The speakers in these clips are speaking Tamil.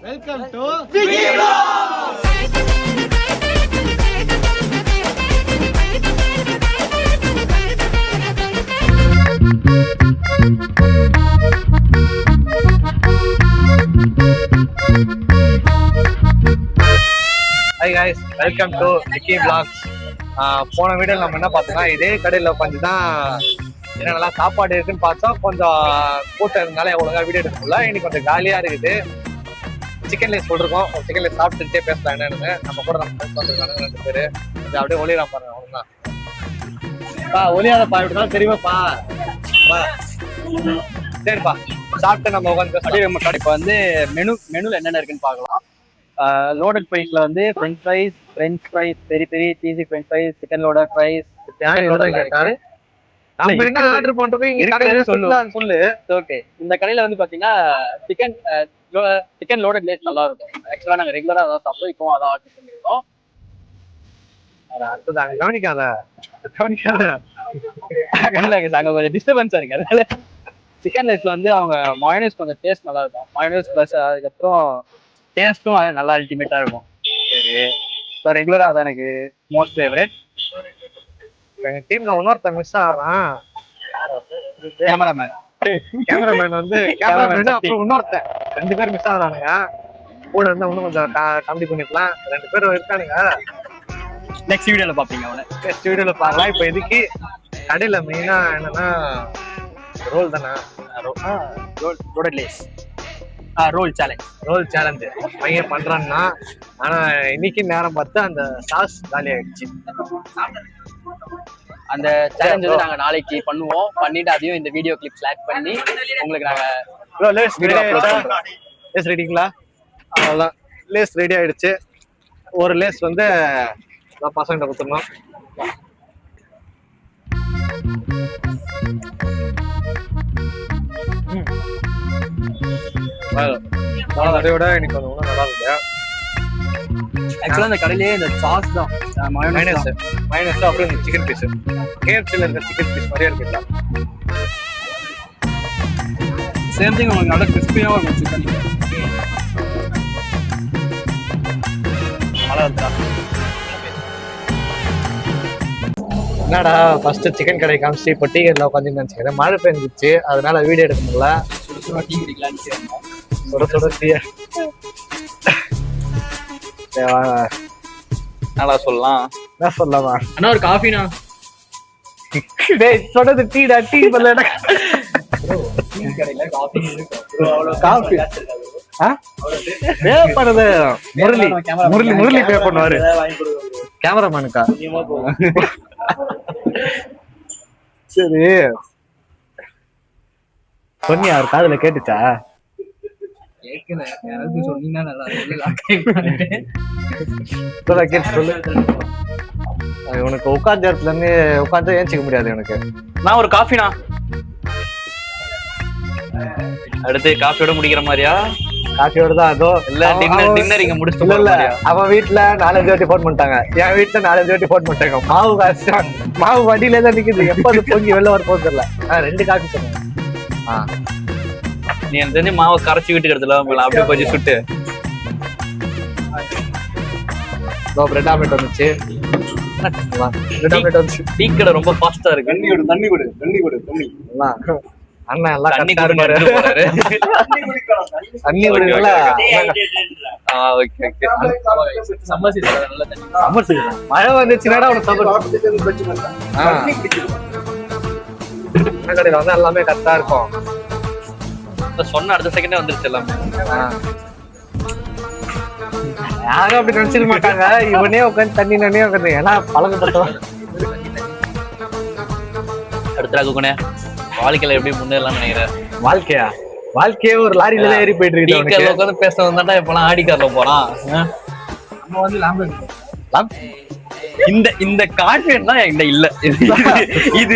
Welcome to Vicky vlogs. Hi guys, welcome to Vicky vlogs. போன வீடியோல நம்ம என்ன பார்த்தோம்னா இதே கடையில் உட்காந்து தான் என்னென்னலாம் சாப்பாடு இருக்குன்னு பார்த்தோம். கொஞ்சம் கூட்டம் இருந்தாலும் ஒழுங்கா வீடியோ எடுக்க முடியல. இன்னைக்கு கொஞ்சம் காலியா இருக்குது. சிக்கன் ரைஸ் சொல்லிருக்கோம். ஒரு சிக்கன் ரைஸ் சாப்பிட்டுட்டே பேசலாம் என்னன்னு. நம்ம கூட நம்ம ஃப்ரெண்ட்ஸ் வந்துருக்காங்க 2 பேரு. கொஞ்சம் அப்படியே ஒளியலாம் பாருங்க அவ்வளோதான். ஒளியாதப்பா இப்படிதான் தெரியுமாப்பா. சரிப்பா சாப்பிட்டு நம்ம உட்காந்து அப்படியே நம்ம கடை இப்போ வந்து மெனுல என்னென்ன இருக்குன்னு பார்க்கலாம். லோடட் ஃப்ரைஸ்ல வந்து ஃப்ரெஞ்ச் ஃப்ரைஸ் பெரிய பெரிய cheesy french fries, chicken loaded fries. Order பண்றது சொல்லு. ஓகே, இந்த கடையில வந்து பாத்தீங்கன்னா சிக்கன் லோடட் லேஸ் நல்லா இருக்கும். ஆக்சுவலா நாங்க ரெகுலரா அதான் சாப்பிடுவோம். இப்போ அதான் ஆர்டர் பண்ணிருக்கோம். அங்க கொஞ்சம் டிஸ்டர்பன்ஸா இருக்கு. அதனால சிக்கன் ரைஸ்ல வந்து அவங்க மயோனைஸ் கொஞ்சம் டேஸ்ட் நல்லா இருக்கும். மயோனைஸ் பிளஸ் அதுக்கப்புறம் டேஸ்ட்டும் அது நல்லா அல்டிமேட்டா இருக்கும். சரி, இப்போ ரெகுலரா அதான் எனக்கு மோஸ்ட் ஃபேவரட். எங்க டீம்ல இன்னொருத்தன் மிஸ் ஆகிறான். கேமராமேன் வந்து அப்புறம் இன்னொருத்தன் 2 பேர் மிஸ் ஆகுறானுங்க. கூட இருந்தா இன்னும் கொஞ்சம் காமெடி பண்ணிக்கலாம். 2 பேர் இருக்கானுங்க. நெக்ஸ்ட் வீடியோல பாப்பீங்க. அவனை நெக்ஸ்ட் வீடியோல பார்க்கலாம். இப்போ இதுக்கு கடையில மெயினா என்னன்னா ரோல் தானே. லோடட் லேஸ் ரோல் சேலஞ்ச் பையன் பண்றான்னா. ஆனா இன்னைக்கு நேரம் பார்த்து அந்த சாஸ் காலி ஆயிடுச்சு. அந்த சேலஞ்ச் வந்து நாங்க நாளைக்கு பண்ணுவோம். பண்ணிட்டு அதையும் இந்த வீடியோ கிளிப்ஸ் ஆட் பண்ணி உங்களுக்கு நாங்க லேஸ் ரெடிங்களா? அவ்வளோதான், லேஸ் ரெடி ஆயிடுச்சு. ஒரு லேஸ் வந்து நான் பசங்கிட்ட கொடுத்துடணும். அதையோட இன்னைக்கு கொஞ்சம் நல்லா இருக்கு. ஆக்சுவலா இந்த கடையிலேயே இந்த சாஸ் தான் மைனஸ் அப்புறம் இந்த சிக்கன் பீஸ் கேஎஃப்சில இருக்க சிக்கன் பீஸ் மாதிரியே இருக்குல்ல. Same thing. உங்களுக்கு நல்லா கிறிஸ்பியாவும் இருக்கும் சிக்கன். நல்லா இருக்கா? என்னடா ஃபர்ஸ்ட் சிக்கன் கடை காமிச்சு இப்போ டீ கடையில் உட்காந்து நினச்சிக்கிறேன். மழை பெஞ்சிச்சு, அதனால வீடியோ எடுக்க முடியல. டீ குடிக்கலான்னு சுட டீ நல்லா சொல்லலாம். என்ன சொல்லலாமா? அண்ணா ஒரு காஃபினா? டேய் சொன்னது டீடா. டீ பண்ணல காஃபி. பே பண்ணது முரளி பே பண்ணுவாரு கேமராமேனுக்கா. சரி சொன்னியா? அவர் காதுல கேட்டுச்சா? உனக்கு உட்கார்ந்த இடத்துல இருந்து உட்காந்து ஏஞ்சிக்க முடியாது எனக்கு. நான் ஒரு காஃபினா? அடுத்து காஃபியோட முடிக்கிற மாதிரியா? காஃபியோட தான். அதோ இல்ல டின்னர் இங்க முடிச்சுட்டு இல்ல அவன் வீட்டுல 4-5 வாட்டி போன் பண்ணிட்டாங்க. என் வீட்டுல 4-5 வாட்டி போன் பண்ணிட்டாங்க. மாவு வண்டியில தான் நிக்குது. எப்ப அது பொங்கி வெளில வர போறது தெரியல. 2 காஃபி சொன்னேன். நீ எனக்கு தெரிஞ்சு மாவை கரைச்சி வீட்டுக்கு எடுத்துல அப்படியே கொஞ்சம் சுட்டு. பிரெட் ஆம்லெட் வந்துச்சு. டீ கடை ரொம்ப ஃபாஸ்டா இருக்கு. தண்ணி கொடு அண்ணா எல்லாம் தண்ணி குடிக்கல. மழை வந்துச்சுன்னா கடையில வந்து எல்லாமே கரெக்டா இருக்கும். சொன்ன அடுத்த செகண்டே வந்துருச்சு எல்லாமே. யாரும் அப்படி நினைச்சிட மாட்டாங்க. இவனே உட்காந்து தண்ணி நன்னே உட்காந்து ஏன்னா பழக்கப்பட்டவன். அடுத்த வாழ்க்கையில எப்படி முன்னேறலாம் நினைக்கிறேன்? வாழ்க்கையே ஒரு லாரியில தான் ஏறி போயிட்டு இருக்கு. உட்காந்து பேச வந்தாட்டா இப்பெல்லாம் ஆடி கார்ல போறான். நம்ம வந்து இந்த கான்ஃபிடன்ஸ் தான் என்கிட்ட இல்ல. இது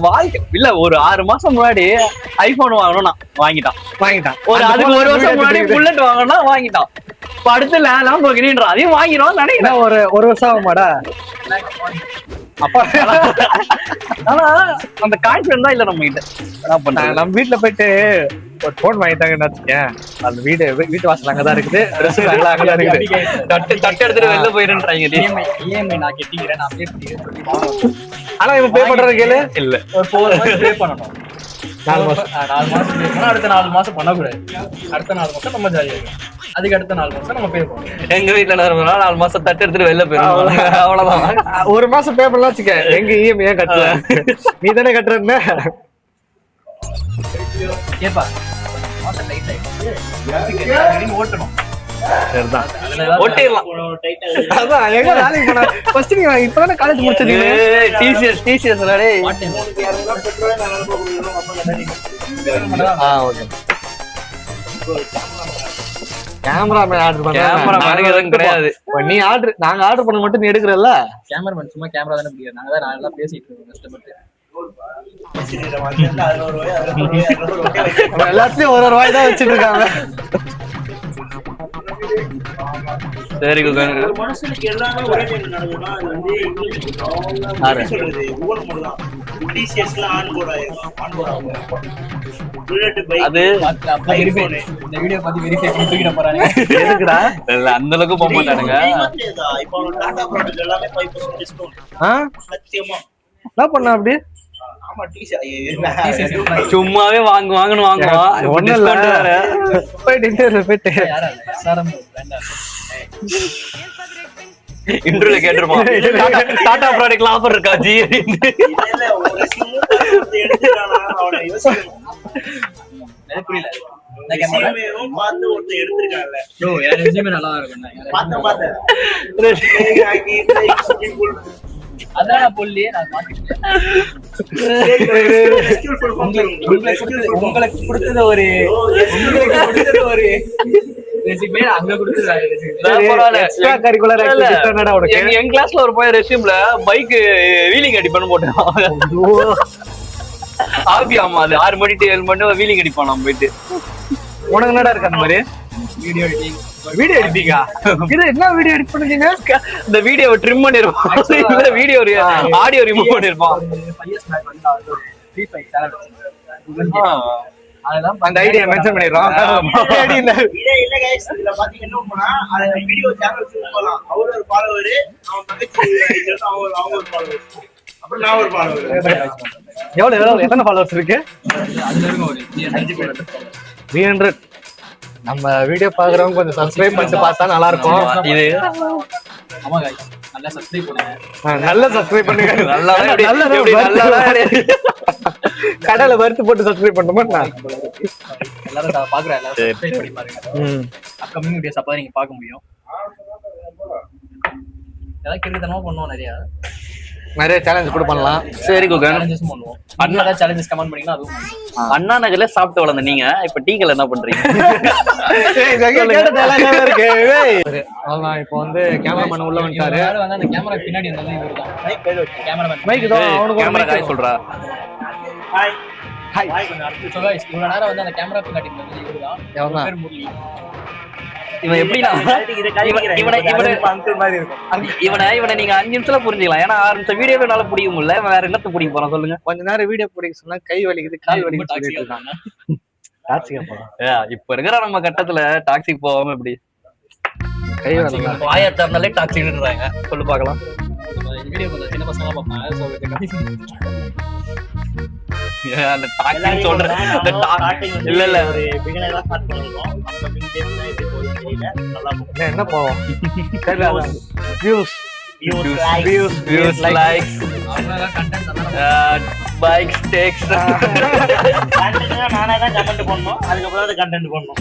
வாழ்க்கை இல்ல. ஒரு 6 மாசம் முன்னாடி ஐபோன் வாங்கணும் நான் வாங்கிட்டான். அதுக்கு 1 வருஷம் முன்னாடி புல்லட் வாங்கணும் வாங்கிட்டான். இப்ப அடுத்து லாம்போகினின்ற அதையும் வாங்கிடும் நினைக்கிறேன். ஒரு வருஷம் ஆகுமாடா? அப்பா ஆனா அந்த கான்ஃபிடன்ட் தான் இல்ல நம்ம கிட்ட. என்ன பண்ண நம்ம வீட்டுல போயிட்டு ஒரு போன் வாங்கிட்டாங்கன்னு வச்சுக்கேன், அந்த வீட்டு வாசல் அங்கதான் இருக்குது, ட்ரெஸ் அங்கதான் இருக்குது, தட்டு எடுத்துட்டு வெளில போயிருன்றாங்க. இஎம்ஐ நான் கட்டிக்கிறேன், நான் பே பண்ணிக்கிறேன். ஆனா இவன் பே பண்றது கேளு இல்ல, ஒரு 4 மாசம் பே பண்ணணும். 4 மாசம் பே பண்ணா அடுத்த 4 மாசம் பண்ணக்கூடாது. அடுத்த 4 மாசம் நம்ம ஜாலியா இருக்கும். அதுக்கு அடுத்த 4 மாசம் நம்ம பே பண்ணணும். எங்க வீட்டுல 4 மாசம் தட்டு எடுத்துட்டு வெளில போயிருவோம். அவ்வளவுதான். ஒரு மாசம் பே பண்ணலாம் வச்சுக்க, எங்க இஎம்ஐ ஏன் கட்டல, நீ தானே கட்டுறன்னு கேப்பா. மாசம் டைட் ஆயிடுச்சு, ஓட்டணும். சரிதான், ஓட்டிடலாம். அதான் எங்க வேலைக்கு போனா ஃபர்ஸ்ட் நீ இப்பதானே காலேஜ் முடிச்சிருக்கீங்க. டிசிஎஸ் கேமராமேன் ஆர்டர் பண்ண கிடையாது. நீ நாங்க ஆர்டர் பண்ண மட்டும் நீ எடுக்கிறல்ல. கேமராமேன் சும்மா கேமரா தானே பிடிக்காது. நாங்க தான் நல்லா பேசிட்டு இருக்கோம் கஷ்டப்பட்டு. எல்லாத்துலயும் ஒரு ரூபாய் தான் வச்சுட்டு இருக்காங்க. சரி மனுஷனுக்கு எல்லாமே ஒரே டைம் நடக்குதுன்னா அது வந்து சொல்றது ஒவ்வொரு முறை தான். டிசிஎஸ்ல ஆன் போர்ட் ஆகும். அது இந்த வீடியோ பார்த்து வெரிஃபை பண்ணி தூக்கிட போறாங்க. எதுக்குடா? இல்ல அந்த அளவுக்கு போக மாட்டானுங்க. இப்போ டாடா ப்ராடக்ட் எல்லாமே 5% டிஸ்கவுண்ட். சத்தியமா என்ன பண்ண அப்படி? ஆமா, டிசிஎஸ் சும்மாவே வாங்குவாங்கன்னு வாங்குவான். ஒண்ணு இல்ல, போயிட்டு இன்டர்வியூல போயிட்டு இன்டர்வியூல கேட்டிருப்பான், டாடா ப்ராடக்ட்ல ஆஃபர் இருக்கா ஜி? புரியல. நல்லா இருக்கும். அதான் புள்ளியே நான் உங்களுக்கு கொடுத்தது ஒரு ரெசியூமே அங்க கொடுத்துறாங்க. என் கிளாஸ்ல ஒரு பையன் ரெசியூம்ல பைக் வீலிங் அடிப்பான்னு போட்டான். ஆமா, அது 6 மணி to 7 மணி வீலிங் அடிப்பான். நம்ம போயிட்டு உனக்கு என்னடா இருக்கு அந்த மாதிரி வீடியோ எடிட்டிங் இது என்ன வீடியோ எடிட் பண்ணுவீங்க? இந்த வீடியோவை ட்ரிம் பண்ணிருப்பான், இல்ல வீடியோ ஆடியோ ரிமூவ் பண்ணிருப்பான். அந்த ஐடியா மென்ஷன் பண்ணிடுறோம். இல்ல गाइस, இதுல பாத்தீங்க என்ன பண்ணா அந்த வீடியோ சேனல் சூஸ் பண்ணலாம். அவர் ஒரு ஃபாலோவர், அவன் தங்கச்சி அவங்க ஒரு ஃபாலோவர், அப்புறம் நான் ஒரு ஃபாலோவர். எவ்வளவு எத்தனை ஃபாலோவர்ஸ் இருக்கு? அதுல இருக்கும் ஒரு 300. நம்ம வீடியோ பாக்குறவங்க கொஞ்சம் சப்ஸ்கிரைப் பண்ணிட்டு பார்த்தா நல்லா இருக்கும். இது ஆமா गाइस, நல்லா சப்ஸ்கிரைப் பண்ணுங்க. நல்லா சப்ஸ்கிரைப் பண்ணுங்க. கடலை வறுத்து போட்டு சப்ஸ்கிரைப் பண்ணணுமா? எல்லாரும் பாக்குறேன், எல்லாரும் சப்ஸ்கிரைப் பண்ணி பாருங்க. அப்கமிங் வீடியோஸ் அப்பதான் நீங்க பார்க்க முடியும். ஏதாவது கிறுக்குத்தனமா பண்ணுவோம், நிறைய சேலஞ்ச் கூட பண்ணலாம். சரி குகன், சேலஞ்சஸ் பண்ணுவோம். அண்ணா ஏதாவது சேலஞ்சஸ் கமெண்ட் பண்ணீங்கன்னா அதுவும் அண்ணா நகர்ல சாப்பிட்டு வளர்ந்த நீங்க இப்ப டீக்கல என்ன பண்றீங்க? இப்போ வந்து கேமராமேன் உள்ள வந்துட்டாரு. வந்து அந்த கேமரா பின்னாடி வந்தது இவர்தான். கேமராமேன் மைக் தான் அவனுக்கு ஒரு மைக் காய் சொல்றா. Hi hi. சோ गाइस, இவ்வளவு நேரம் வந்து அந்த கேமரா பின்னாடி வந்தது இவர்தான். பேர் முரளி. இவன் எப்படின்னா இவனை நீங்க 5 நிமிஷத்துல புரிஞ்சுக்கலாம். ஏன்னா 6 நிமிஷம் வீடியோவே நல்லா பிடிக்க முடியல. வேற என்னத்த பிடிக்க போறான் சொல்லுங்க? கொஞ்ச நேரம் வீடியோ பிடிக்க சொன்னா கை வலிக்குது, கால் வலிக்குது. இப்ப இருக்கிற நம்ம கட்டத்துல டாக்ஸிக்கு போகாம எப்படி கை வலிக்குது, வாயத்தை இருந்தாலே டாக்ஸிக்ன்றாங்க. சொல்லு பாக்கலாம். வீடியோ கொஞ்சம் சின்ன பசங்க பார்ப்பாங்க. அந்த டாக்ஸிங் சொல்றேன். இல்ல இல்ல ஒரு பிகினரா ஸ்டார்ட் பண்ணிருக்கோம். அப்கமிங் டேஸ்ல இது போய் தெரியல, நல்லா இருக்கும். என்ன போவோம்? வியூஸ் லைக்ஸ் அவ்வளவுதான். கண்டென்ட் பைக்ஸ் டேக்ஸ் கண்டென்ட்னா நானே தான் கமெண்ட் பண்ணனும், அதுக்கு அப்புறம் தான் கண்டென்ட் பண்ணனும்.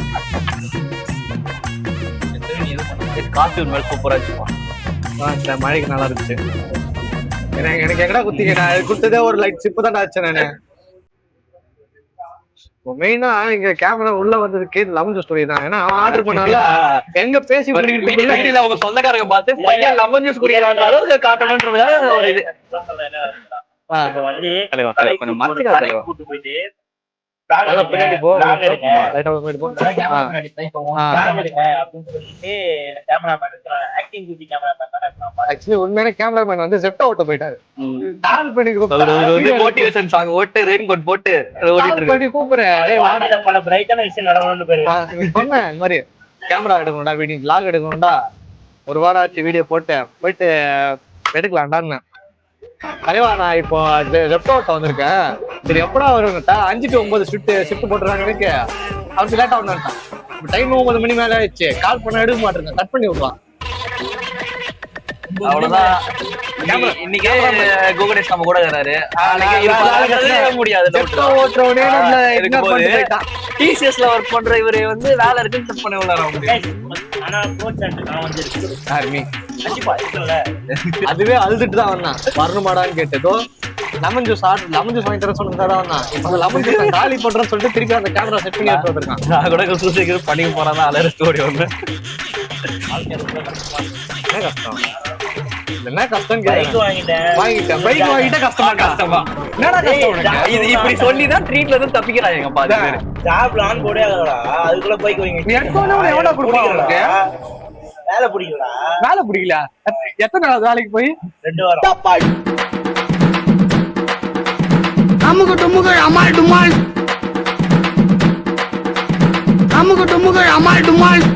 காஸ்டியூம் மேல சூப்பரா இருக்கு. இந்த மழைக்கு நல்லா இருந்துச்சு. எனக்கு எங்கடா குத்திங்க? நான் குடுத்ததே ஒரு லைட் சிப்பு தான் ஆச்சு. நானு மெயினா இங்க கேமரா உள்ள வந்ததுக்கு லெமன் ஜூஸ் ஸ்டோரி தான். ஏன்னா அவன் ஆர்டர் பண்ணால எங்க பேசி குடிக்கிறதுக்கு அவங்க சொந்தக்காரங்க பார்த்து பையன் லெமன் ஜூஸ் குடிக்கிறாங்க அளவுக்கு காட்டணும்ன்றதுக்காக ஒரு இது. வந்து கொஞ்சம் மாத்தி கூட்டு போயிட்டு நல்லா பின்னாடி போ லைட்டா பின்னாடி போ ஆக்சுவலி உண்மையான கேமராமேன் வந்து ஜெப்டோ ஓட்ட போயிட்டாரு கால் பண்ணி மோட்டிவேஷன் சாங் ஓட்டு ரெயின் கோட் போட்டு கால் பண்ணி கூப்பிடுறேன் பல பிரைட்டான விஷயம் நடக்கணும்னு பேரு சொன்னேன் இந்த மாதிரி கேமரா எடுக்கணும்டா வீடியோ vlog எடுக்கணும்டா ஒரு வாரம் ஆச்சு வீடியோ போயிட்டு எடுக்கலாம்டான்னு தலைவா நான் இப்போ ரெப்டோட்ட வந்திருக்கேன் சரி எப்படா வருங்க 5 to 9 ஷிஃப்ட் போட்டுறாங்க எனக்கு அவருக்கு லேட்டா வந்துட்டான் டைம் 9 மணி மேல ஆயிடுச்சு கால் பண்ண எடுக்க மாட்டேங்க கட் பண்ணி விடுவான் அவ்வளவுதான் இன்னைக்கு கோகுலேஷ் நம்ம கூட இருக்காரு முடியாது டிசிஎஸ்ல ஒர்க் பண்ற இவரு வந்து வேலை இருக்குன்னு செட் பண்ணி விடுறாரு அதுவே அழுதுட்டு தான் வந்தான் வரணுமாடான்னு கேட்டதோ லெமன் ஜூஸ் வாங்கி தர சொன்னதான் வந்தான் இப்ப லெமன் ஜூஸ் காலி பண்றேன்னு சொல்லிட்டு திருப்பி அந்த கேமரா செட் பண்ணி எடுத்து வந்திருக்கான் நான் கூட சூசைக்கு பண்ணி போறான் அலர் ஸ்டோரி ஒண்ணு கஷ்டம் என்ன கஷ்டம் வாங்கிட்டேன் பைக் வாங்கிட்டே கஷ்டமா என்னடா கஷ்டம் இது இப்படி சொல்லிதான் ட்ரீட்ல இருந்து தப்பிக்கிறாங்க எங்க பாதி பேர் ஜாப்ல ஆன் போடே ஆகலடா அதுக்குள்ள பைக் வாங்கி நீ எடுத்தோனே எவ்வளவு கொடுப்பாங்க உனக்கு வேலை பிடிக்கலடா வேலை பிடிக்கல எத்தனை நாள் வேலைக்கு போய் 2 வாரம் அமுகு டுமுகள் அமால் டுமால் அமுகு டுமுகள் அமால் டுமால்